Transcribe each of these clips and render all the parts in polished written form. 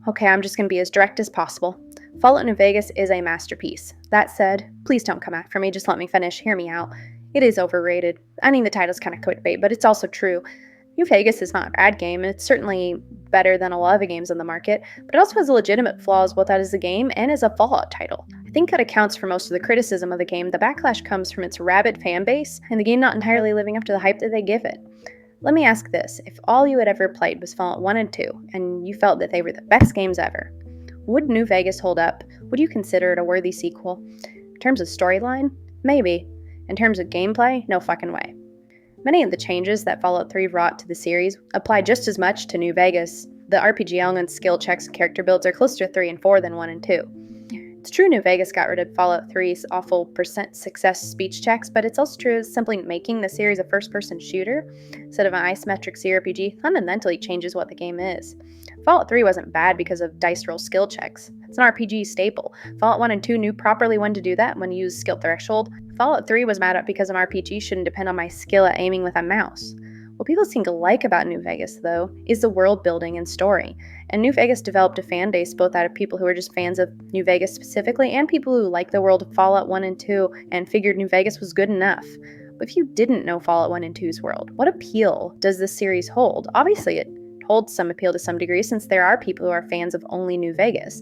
Okay, I'm just going to be as direct as possible. Fallout New Vegas is a masterpiece. That said, please don't come after me, just let me finish, hear me out. It is overrated. I mean, the title's kind of clickbait, but it's also true. New Vegas is not a bad game, and it's certainly better than a lot of the games on the market, but it also has legitimate flaws both as a game and as a Fallout title. I think that accounts for most of the criticism of the game. The backlash comes from its rabid fan base, and the game not entirely living up to the hype that they give it. Let me ask this, if all you had ever played was Fallout 1 and 2, and you felt that they were the best games ever, would New Vegas hold up? Would you consider it a worthy sequel? In terms of storyline? Maybe. In terms of gameplay? No fucking way. Many of the changes that Fallout 3 brought to the series apply just as much to New Vegas. The RPG elements, skill checks, and character builds are closer to 3 and 4 than 1 and 2. It's true New Vegas got rid of Fallout 3's awful percent success speech checks, but it's also true simply making the series a first-person shooter instead of an isometric CRPG fundamentally changes what the game is. Fallout 3 wasn't bad because of dice roll skill checks. It's an RPG staple. Fallout 1 and 2 knew properly when to do that, when to use skill threshold. Fallout 3 was mad at because an RPG shouldn't depend on my skill at aiming with a mouse. What people seem to like about New Vegas, though, is the world building and story. And New Vegas developed a fan base both out of people who are just fans of New Vegas specifically and people who like the world of Fallout 1 and 2 and figured New Vegas was good enough. But if you didn't know Fallout 1 and 2's world, what appeal does this series hold? Obviously, it holds some appeal to some degree since there are people who are fans of only New Vegas.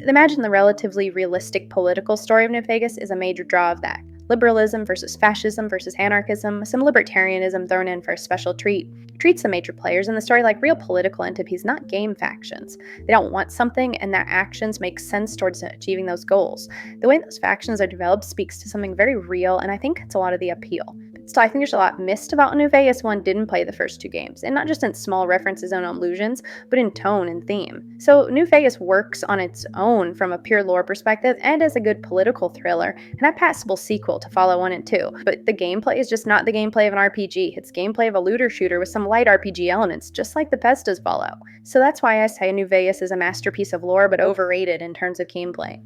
Imagine the relatively realistic political story of New Vegas is a major draw of that. Liberalism versus fascism versus anarchism, some libertarianism thrown in for a special treat. Treats the major players in the story like real political entities, not game factions. They don't want something, and their actions make sense towards achieving those goals. The way those factions are developed speaks to something very real, and I think it's a lot of the appeal. Still, I think there's a lot missed about New Vegas one didn't play the first two games, and not just in small references and allusions, but in tone and theme. So New Vegas works on its own from a pure lore perspective and as a good political thriller, and a passable sequel to Fallout 1 and 2. But the gameplay is just not the gameplay of an RPG. It's gameplay of a looter shooter with some light RPG elements, just like Bethesda's Fallout. So that's why I say New Vegas is a masterpiece of lore, but overrated in terms of gameplay.